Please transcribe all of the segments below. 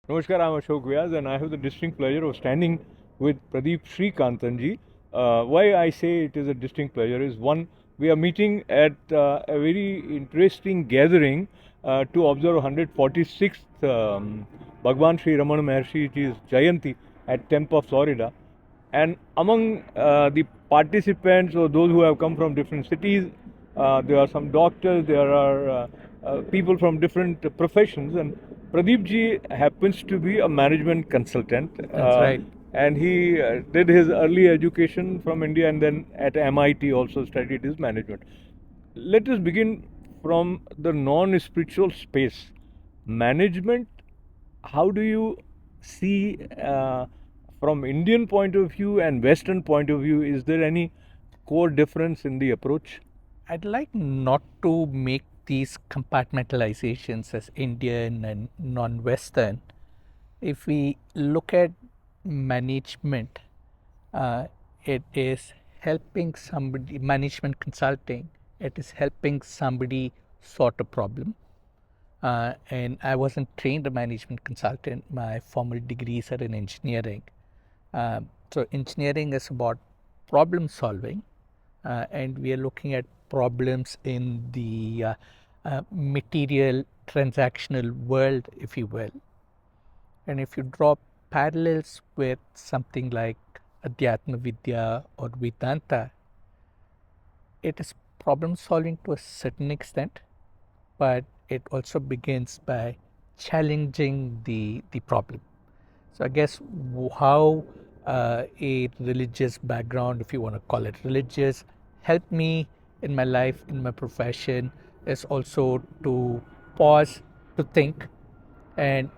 Namaskar, I'm Ashok Vyas and I have the distinct pleasure of standing with Pradeep Srikanthan ji. Why I say it is a distinct pleasure is one, we are meeting at a very interesting gathering to observe 146th Bhagwan Sri Ramana Maharshi ji's Jayanti at Tampa, Florida. And among the participants or those who have come from different cities, there are some doctors, there are people from different professions, and Pradeep ji happens to be a management consultant. That's right. And he did his early education from India and then at MIT also studied his management. Let us begin from the non spiritual space. Management, how do you see from Indian point of view and Western point of view? Is there any core difference in the approach? I'd like not to make these compartmentalizations as Indian and non Western. If we look at management, it is helping somebody, management consulting, it is helping somebody sort a problem. And I wasn't trained a management consultant. My formal degrees are in engineering. So, engineering is about problem solving, and we are looking at problems in the material transactional world, if you will. And if you draw parallels with something like Adhyatma Vidya or Vedanta, it is problem solving to a certain extent, but it also begins by challenging the problem. So I guess how a religious background, if you want to call it religious, helped me in my life, in my profession, is also to pause, to think, and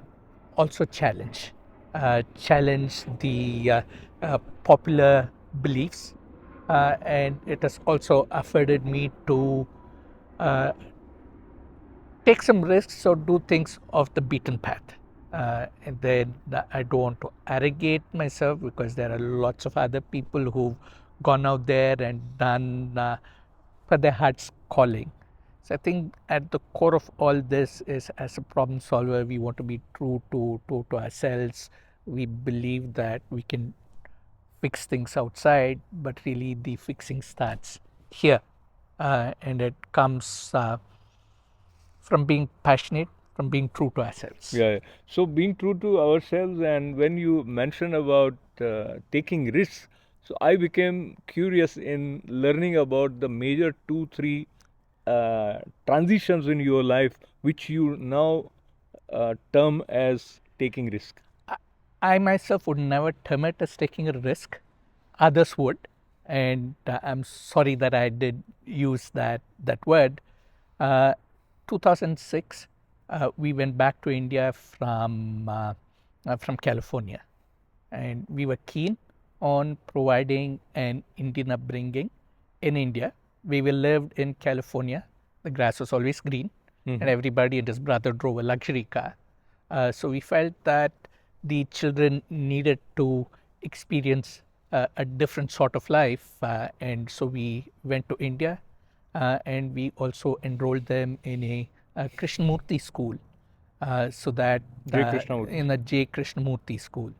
also challenge the popular beliefs. And it has also afforded me to uh, take some risks or do things off the beaten path. And then I don't want to arrogate myself because there are lots of other people who've gone out there and done for their heart's calling. So I think at the core of all this is, as a problem solver, we want to be true to ourselves. We believe that we can fix things outside, but really the fixing starts here. And it comes from being passionate, from being true to ourselves. Yeah. So being true to ourselves, and when you mention about taking risks, so I became curious in learning about the major two, three transitions in your life, which you now term as taking risk. I myself would never term it as taking a risk. Others would, and I'm sorry that I did use that word. Uh, 2006, we went back to India from California, and we were keen on providing an Indian upbringing in India. We lived in California. The grass was always green, and everybody and his brother drove a luxury car. So we felt that the children needed to experience a different sort of life, and so we went to India, and we also enrolled them in a Krishnamurti school, so that J. Krishnamurti. in a J. Krishnamurti school.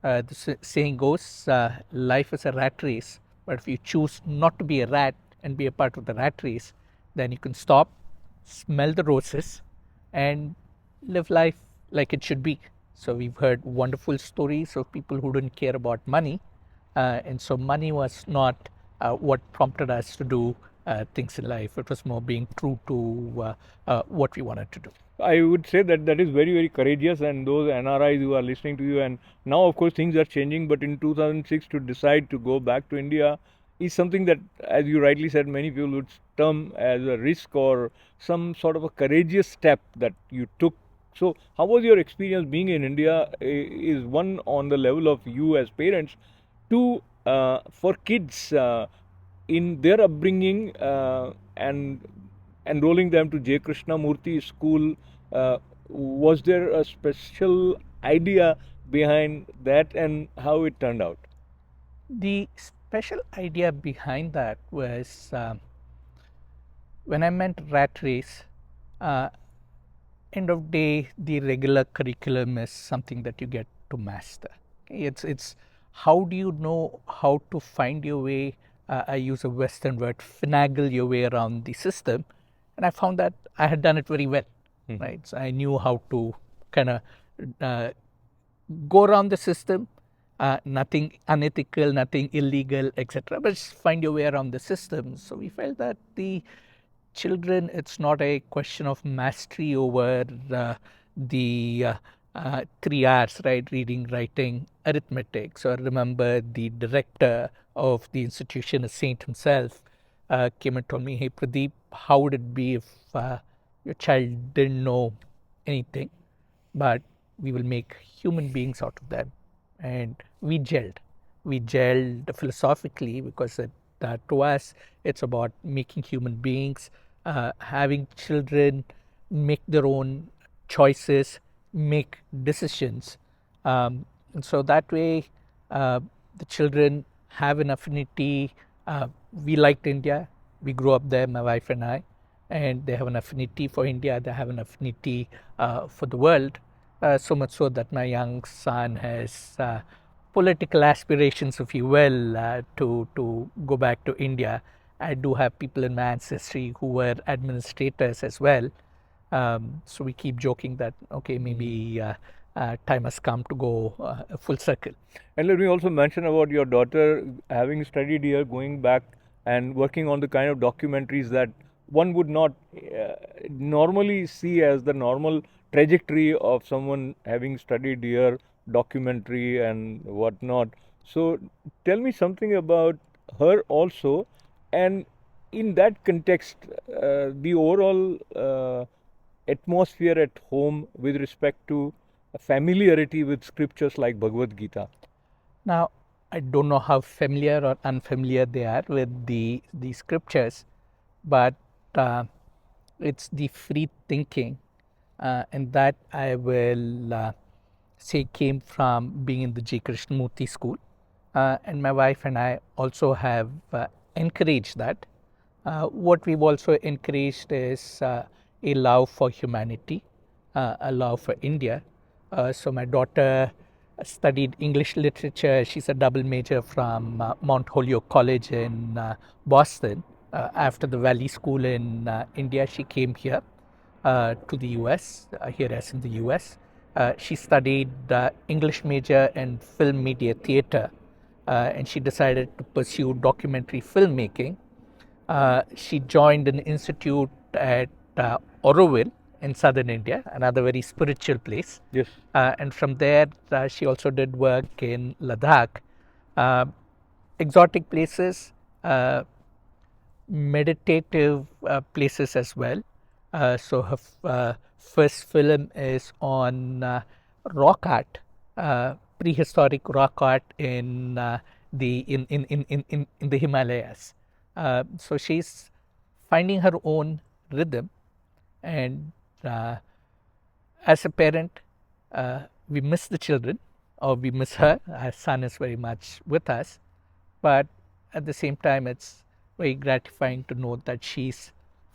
The saying goes, life is a rat race, but if you choose not to be a rat and be a part of the rat race, then you can stop, smell the roses, and live life like it should be. So we've heard wonderful stories of people who didn't care about money, and so money was not what prompted us to do things in life. It was more being true to what we wanted to do. I would say that that is very, very courageous, and those NRIs who are listening to you, and now of course things are changing, but in 2006 to decide to go back to India is something that, as you rightly said, many people would term as a risk or some sort of a courageous step that you took. So, how was your experience being in India? Is one on the level of you as parents, two for kids in their upbringing and enrolling them to J. Krishnamurti school. Was there a special idea behind that and how it turned out? The special idea behind that was when I meant rat race, uh, end of day, the regular curriculum is something that you get to master. Okay, it's how do you know how to find your way? I use a Western word, finagle your way around the system, and I found that I had done it very well. Right, so I knew how to kind of uh, go around the system, nothing unethical, nothing illegal, etc. But just find your way around the system. So we felt that the children, it's not a question of mastery over the 3 R's, right? Reading, writing, arithmetic. So I remember the director of the institution, a saint himself, came and told me, "Hey, Pradeep, how would it be if your child didn't know anything, but we will make human beings out of them?" And we gelled. We gelled philosophically because to us, it's about making human beings, having children make their own choices, make decisions. And so that way, uh, the children have an affinity. We liked India. We grew up there, my wife and I, and they have an affinity for India. They have an affinity for the world. So much so that my young son has political aspirations, if you will, to go back to India. I do have people in my ancestry who were administrators as well. So we keep joking that, okay, maybe time has come to go full circle. And let me also mention about your daughter having studied here, going back and working on the kind of documentaries that one would not normally see as the normal trajectory of someone having studied here, documentary and whatnot. So tell me something about her also, and in that context, the overall atmosphere at home with respect to familiarity with scriptures like Bhagavad Gita. Now, I don't know how familiar or unfamiliar they are with the scriptures, but it's the free thinking, and that I will say came from being in the J. Krishnamurti school. And my wife and I also have encouraged that. What we've also encouraged is a love for humanity, a love for India. So my daughter studied English literature. She's a double major from Mount Holyoke College in Boston. After the Valley School in India, she came here to the US, here as in the US. She studied English major in film media theater, and she decided to pursue documentary filmmaking. She joined an institute at Auroville in southern India, another very spiritual place. Yes. And from there, she also did work in Ladakh, uh, exotic places, meditative places as well. So her first film is on rock art, prehistoric rock art in in the Himalayas. So she's finding her own rhythm, and as a parent, we miss the children, or we miss her. Our son is very much with us, but at the same time, it's very gratifying to know that she's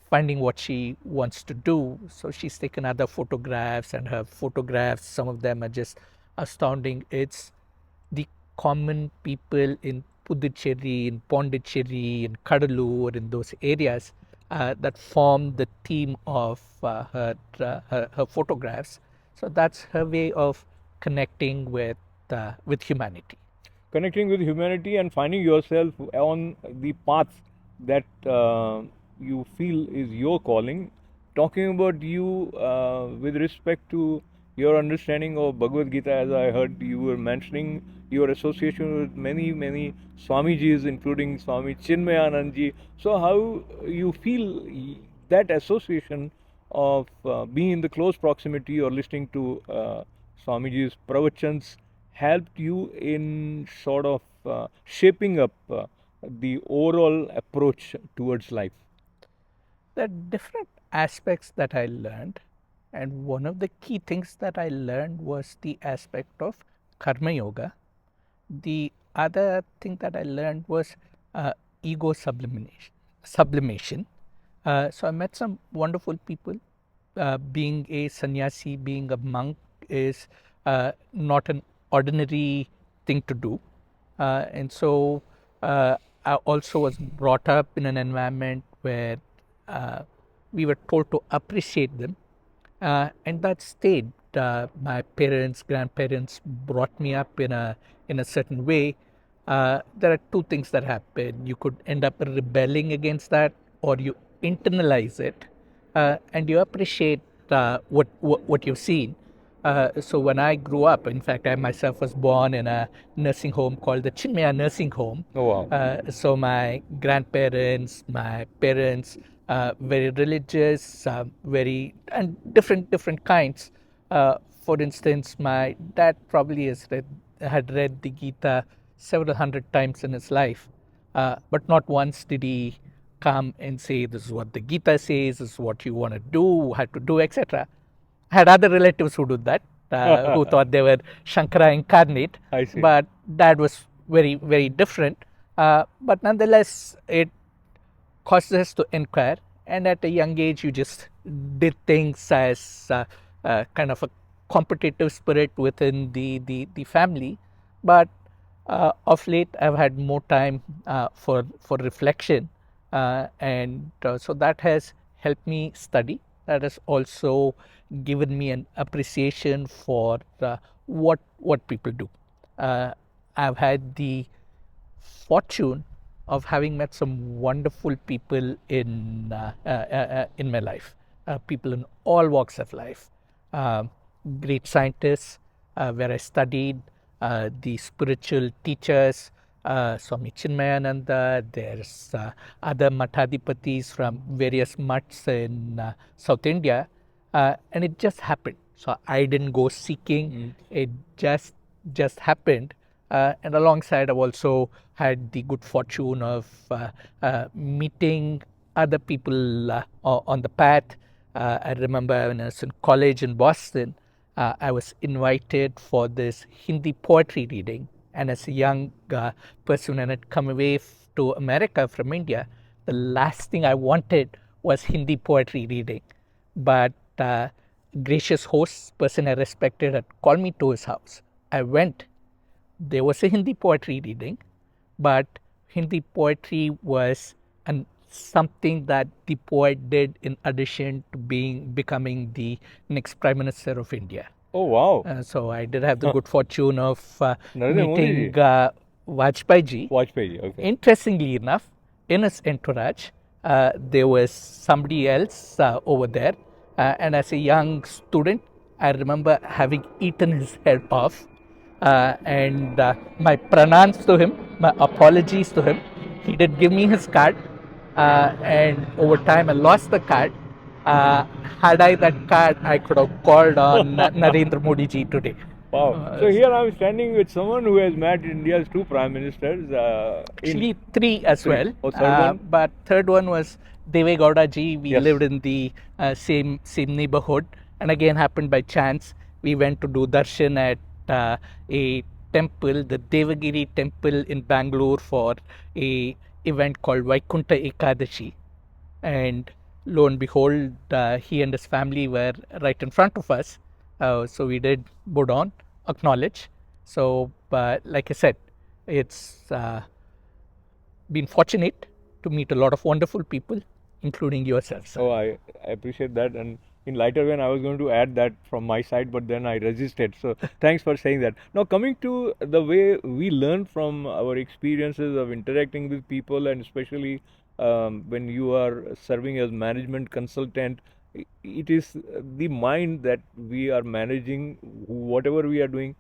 finding what she wants to do. So she's taken other photographs, and her photographs, some of them are just astounding. It's the common people in Puducherry, in Pondicherry, in Kadalur, in those areas that form the theme of her photographs. So that's her way of connecting with humanity. Connecting with humanity and finding yourself on the path that you feel is your calling. Talking about you with respect to your understanding of Bhagavad Gita, as I heard you were mentioning your association with many Swamijis, including Swami Chinmayanandji. So, how you feel that association of being in the close proximity or listening to Swamiji's pravachans helped you in sort of shaping up the overall approach towards life? There are different aspects that I learned, and one of the key things that I learned was the aspect of karma yoga. The other thing that I learned was ego sublimation. So I met some wonderful people being a sannyasi, being a monk is not an ordinary thing to do. And so I also was brought up in an environment where we were told to appreciate them, and that stayed. My parents, grandparents brought me up in a certain way. There are two things that happen. You could end up rebelling against that, or you internalize it, and you appreciate what you've seen. So when I grew up, in fact, I myself was born in a nursing home called the Chinmaya Nursing Home. Oh, wow. So my grandparents, my parents, very religious, very and different kinds. For instance, my dad probably had read the Gita several hundred times in his life, but not once did he come and say, "This is what the Gita says. This is what you want to do, how to do, etc." I had other relatives who did that, who thought they were Shankara incarnate, I see. but dad was very different. But nonetheless, it causes us to inquire, and at a young age, you just did things as kind of a competitive spirit within the family. But of late, I've had more time for reflection, and so that has helped me study. That has also given me an appreciation for what people do. I've had the fortune of having met some wonderful people in my life, people in all walks of life, um, great scientists where I studied, the spiritual teachers, Swami Chinmayananda. There's other Mathadipatis from various mutts in South India, and it just happened. So I didn't go seeking; it just happened. And alongside, I've also had the good fortune of meeting other people on the path. I remember when I was in college in Boston, I was invited for this Hindi poetry reading. And as a young person, when I'd come away to America from India, the last thing I wanted was Hindi poetry reading. But gracious host, person I respected, had called me to his house. I went. There was a Hindi poetry reading, but Hindi poetry was something that the poet did in addition to becoming the next Prime Minister of India. Oh, wow. So I did have the good fortune of Narendra meeting Modi Vajpayee ji. Vajpayee, okay. Interestingly enough, in his entourage, there was somebody else over there. And as a young student, I remember having eaten his head off. And my pranams to him, my apologies to him. He did give me his card, and over time I lost the card. Had I that card, I could have called on Narendra Modi ji today. Wow. So here I'm standing with someone who has met India's two prime ministers. Actually, three as three. well. Oh, third one? But third one was Deve Gowda ji. We Yes. lived in the same neighborhood, and again happened by chance. We went to do darshan at a temple, the Devagiri temple in Bangalore, for a event called Vaikunta Ekadashi, and lo and behold, he and his family were right in front of us. So we did bow down, acknowledge. So, like I said, it's been fortunate to meet a lot of wonderful people, including yourself, sir. Oh, I appreciate that. And in lighter vein, I was going to add that from my side, but then I resisted. So thanks for saying that. Now, coming to the way we learn from our experiences of interacting with people, and especially when you are serving as management consultant, it is the mind that we are managing, whatever we are doing.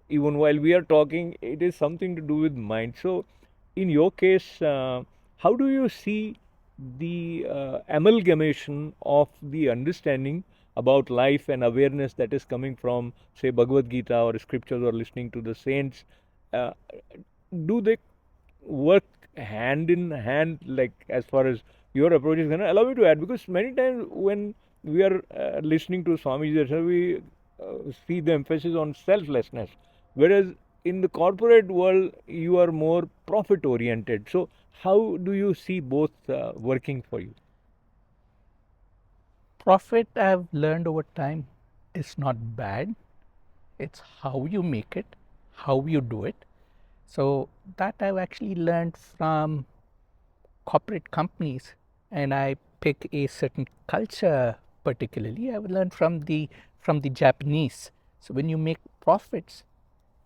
Even while we are talking, it is something to do with mind. So, in your case, how do you see the amalgamation of the understanding about life and awareness that is coming from, say, Bhagavad Gita or scriptures or listening to the saints? Uh, do they work hand in hand, like as far as your approach is concerned? Allow me to add, because many times when we are listening to Swamiji, we see the emphasis on selflessness, whereas in the corporate world you are more profit oriented. So how do you see both working for you? Profit, I've learned over time, is not bad. It's how you make it, how you do it. So that I've actually learned from corporate companies, and I pick a certain culture particularly. I've learned from the Japanese. So when you make profits,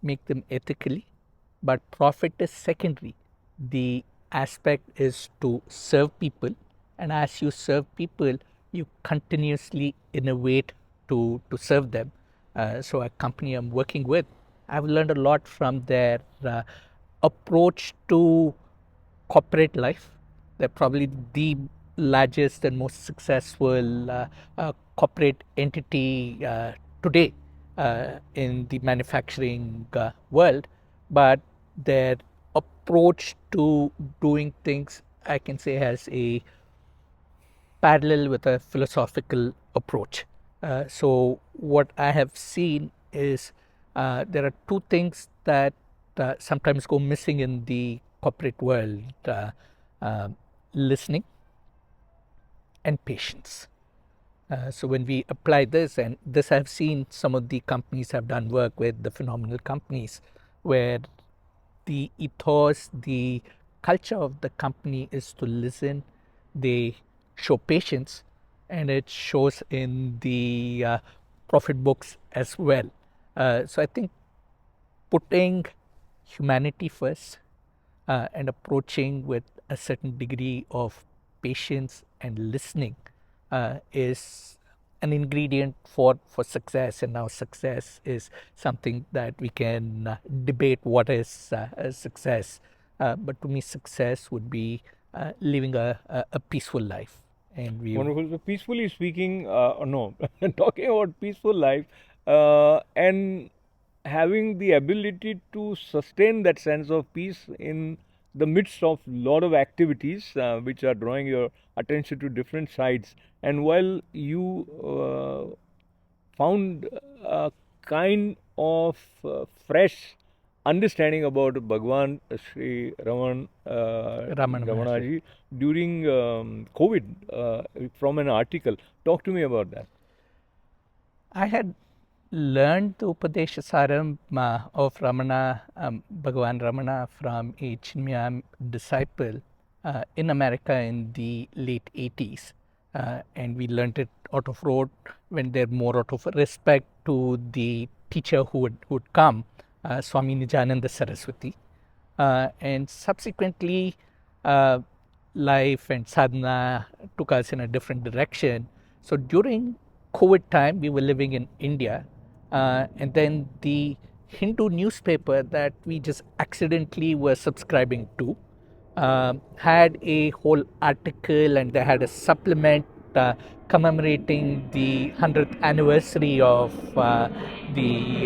make them ethically, but profit is secondary. The aspect is to serve people, and as you serve people, you continuously innovate to serve them. So a company I'm working with, I've learned a lot from their approach to corporate life. They're probably the largest and most successful corporate entity today in the manufacturing world. But their approach to doing things, I can say, has a parallel with a philosophical approach. So, what I have seen is there are two things that sometimes go missing in the corporate world, uh, listening and patience. So when we apply this, and this I've seen some of the companies have done work with, the phenomenal companies, where the ethos, the culture of the company is to listen. They show patience, and it shows in the profit books as well. So I think putting humanity first and approaching with a certain degree of patience and listening is an ingredient for success. And now success is something that we can debate what is success. But to me, success would be living a peaceful life. And we Wonderful. So peacefully speaking, no, talking about peaceful life and having the ability to sustain that sense of peace in the midst of lot of activities which are drawing your attention to different sides. And while you found a kind of fresh understanding about Bhagwan Sri Ramana Maharshi. Ramanaji during COVID from an article. Talk to me about that. I had learned the Upadeshasaram of Ramana, Bhagavan Ramana, from a Chinmaya disciple in America in the late 80s. And we learned it out of rote when they're more out of respect to the teacher who would come, Swami Nijananda Saraswati. And subsequently, uh, life and sadhana took us in a different direction. So during COVID time, we were living in India, and then the Hindu newspaper that we just accidentally were subscribing to had a whole article, and they had a supplement commemorating the 100th anniversary of the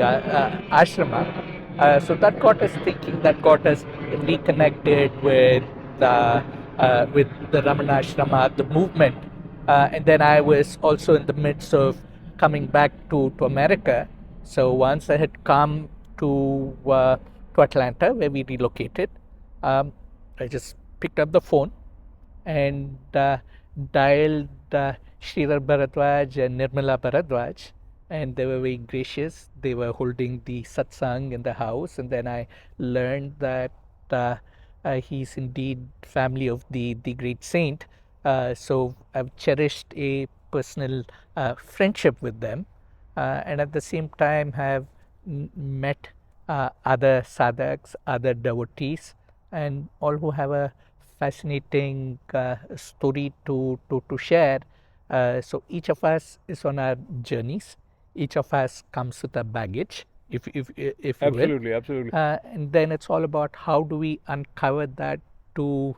ashrama. So that got us thinking, that got us reconnected with the Ramana Ashrama, the movement. And then I was also in the midst of coming back to America. So once I had come to Atlanta, where we relocated, I just picked up the phone and dialed Sridhar Bharadwaj and Nirmala Bharadwaj, and they were very gracious. They were holding the satsang in the house, and then I learned that uh, he's indeed family of the great saint. So I've cherished a personal friendship with them, and at the same time have met other sadhaks, other devotees, and all who have a fascinating story to share. So each of us is on our journeys. Each of us comes with a baggage, if you will. Absolutely, absolutely. And then it's all about how do we uncover that to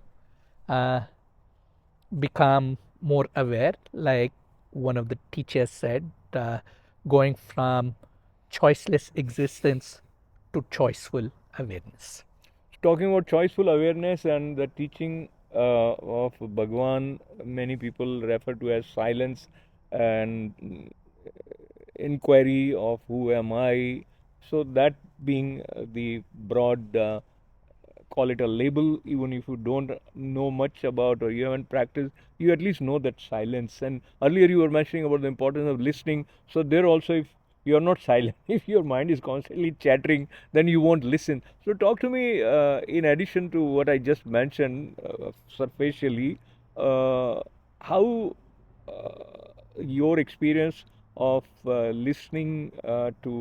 uh, become more aware, like one of the teachers said, going from choiceless existence to choiceful awareness. Talking about choiceful awareness and the teaching of Bhagwan, many people refer to as silence and inquiry of who am I. So that being the broad call it a label, even if you don't know much about or you haven't practiced, you at least know that silence. And earlier you were mentioning about the importance of listening. So there also, if you're not silent, if your mind is constantly chattering, then you won't listen. So talk to me, in addition to what I just mentioned, superficially, how your experience of listening to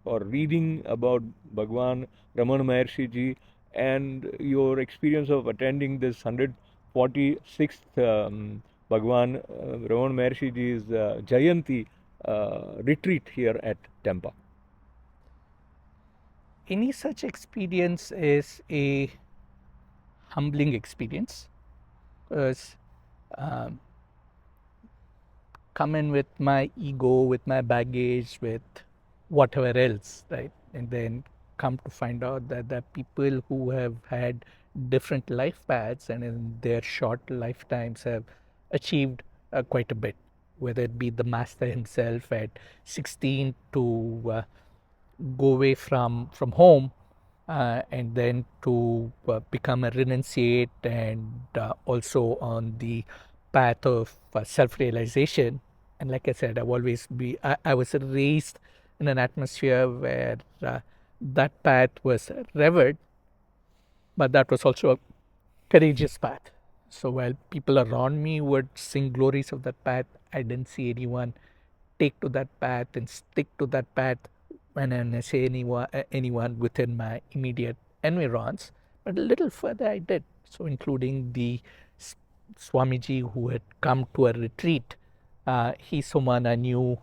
or reading about Bhagwan Ramana Maharshi ji, and your experience of attending this 146th Bhagwan Ramana Maharshi ji's Jayanti retreat here at Tampa. Any such experience is a humbling experience, because um, come in with my ego, with my baggage, with whatever else, right? And then come to find out that there are people who have had different life paths and in their short lifetimes have achieved quite a bit, whether it be the master himself at 16 to go away from home, and then to become a renunciate, and also on the path of self-realization. And like I said, I was raised in an atmosphere where that path was revered, but that was also a courageous path. So while people around me would sing glories of that path, I didn't see anyone take to that path and stick to that path when I say anyone within my immediate environs. But a little further I did. So including the Swamiji who had come to a retreat. He's someone I knew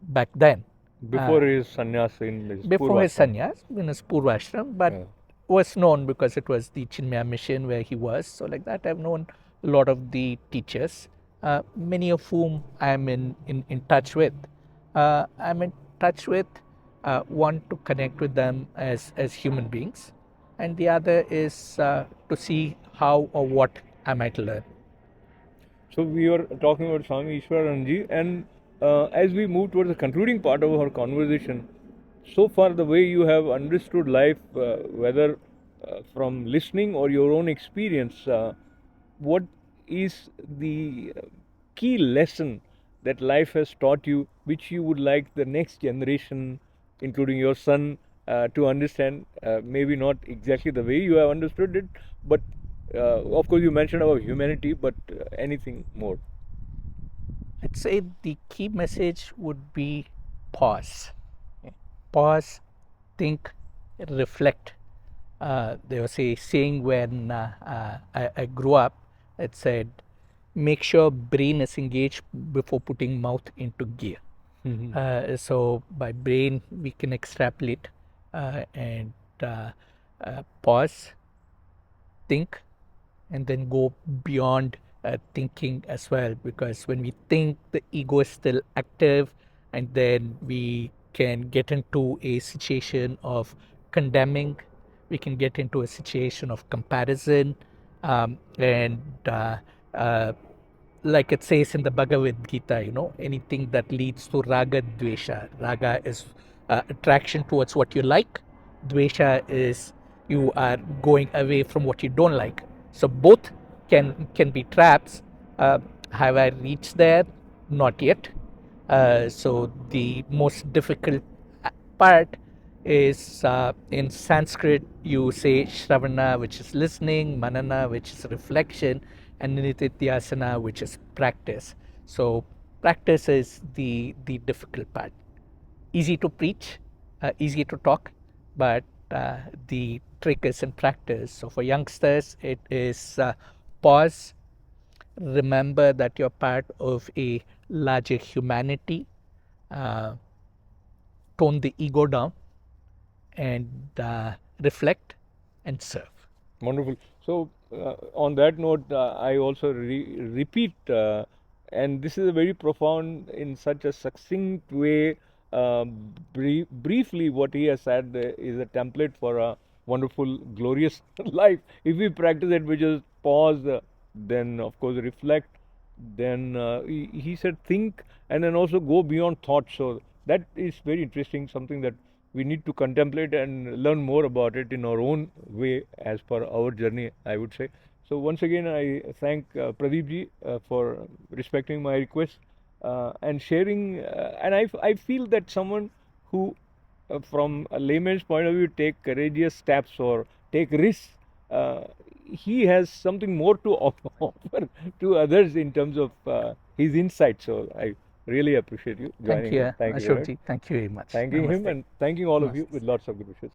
back then. Before his sannyas in his Before his Purvashram. sannyas in his Purvashram, but Yeah. was known because it was the Chinmaya mission where he was. So like that, I've known a lot of the teachers, many of whom I'm in touch with. I'm in touch with, one, to connect with them as human beings, and the other is to see how or what I might learn. So we were talking about Swami Ishwaranji, and as we move towards the concluding part of our conversation, so far the way you have understood life, whether from listening or your own experience, what is the key lesson that life has taught you, which you would like the next generation, including your son, to understand? Maybe not exactly the way you have understood it, but of course, you mentioned about humanity, but anything more? I'd say the key message would be pause. Pause, think, reflect. There was a saying when I grew up. It said, "Make sure brain is engaged before putting mouth into gear." So by brain we can extrapolate, and pause, think, and then go beyond thinking as well, because when we think, the ego is still active, and then we can get into a situation of condemning, we can get into a situation of comparison, and like it says in the Bhagavad Gita, anything that leads to raga dvesha. Raga is attraction towards what you like. Dvesha is you are going away from what you don't like. So both can be traps. Have I reached there? Not yet. So the most difficult part is, in Sanskrit you say Shravana, which is listening, Manana, which is reflection, and Nitityasana, which is practice. So practice is the difficult part. Easy to preach, easy to talk, but the trick is in practice. So for youngsters, it is pause, remember that you're part of a larger humanity, uh, tone the ego down, and reflect and serve. Wonderful. So, on that note, I also repeat, and this is a very profound, in such a succinct way. Briefly, what he has said is a template for a wonderful, glorious life. If we practice it, we just pause, then of course reflect, then he said think, and then also go beyond thought. So that is very interesting. Something that we need to contemplate and learn more about it in our own way as per our journey, I would say. So once again, I thank Pradeep ji for respecting my request and sharing. And I feel that someone who, from a layman's point of view, take courageous steps or take risks, uh, he has something more to offer to others in terms of his insight. So I really appreciate you Thank joining you, in. Thank you very much. Ashokji. Thank you very much. Thanking him Namaste. and thanking all of you Namaste. with lots of good wishes.